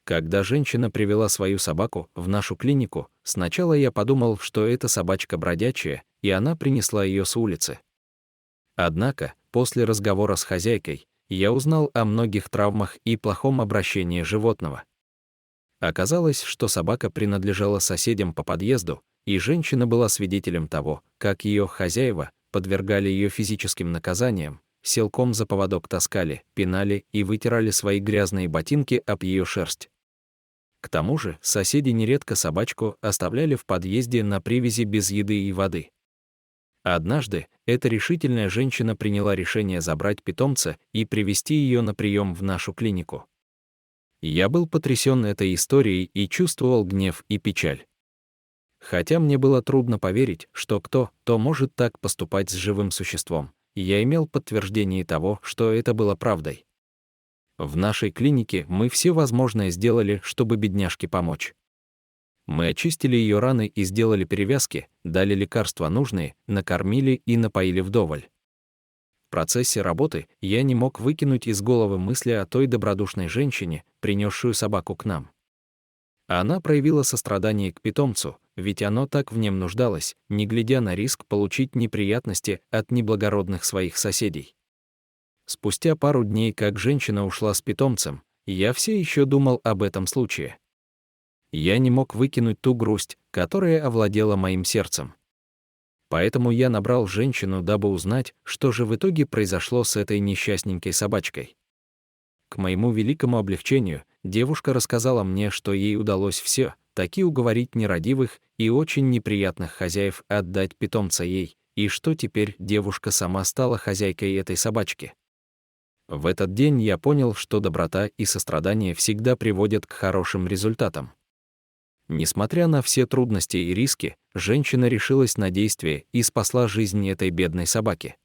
Когда женщина привела свою собаку в нашу клинику, сначала я подумал, что это собачка бродячая, и она принесла ее с улицы. Однако, после разговора с хозяйкой, я узнал о многих травмах и плохом обращении животного. Оказалось, что собака принадлежала соседям по подъезду, и женщина была свидетелем того, как ее хозяева подвергали ее физическим наказаниям, силком за поводок таскали, пинали и вытирали свои грязные ботинки об ее шерсть. К тому же соседи нередко собачку оставляли в подъезде на привязи без еды и воды. Однажды эта решительная женщина приняла решение забрать питомца и привести ее на прием в нашу клинику. Я был потрясен этой историей и чувствовал гнев и печаль. Хотя мне было трудно поверить, что кто-то может так поступать с живым существом, я имел подтверждение того, что это было правдой. В нашей клинике мы все возможное сделали, чтобы бедняжке помочь. Мы очистили ее раны и сделали перевязки, дали лекарства нужные, накормили и напоили вдоволь. В процессе работы я не мог выкинуть из головы мысли о той добродушной женщине, принесшую собаку к нам. Она проявила сострадание к питомцу, ведь оно так в нем нуждалось, не глядя на риск получить неприятности от неблагородных своих соседей. Спустя пару дней, как женщина ушла с питомцем, я все еще думал об этом случае. Я не мог выкинуть ту грусть, которая овладела моим сердцем. Поэтому я набрал женщину, дабы узнать, что же в итоге произошло с этой несчастненькой собачкой. К моему великому облегчению, девушка рассказала мне, что ей удалось все-таки уговорить нерадивых и очень неприятных хозяев отдать питомца ей, и что теперь девушка сама стала хозяйкой этой собачки. В этот день я понял, что доброта и сострадание всегда приводят к хорошим результатам. Несмотря на все трудности и риски, женщина решилась на действие и спасла жизнь этой бедной собаки.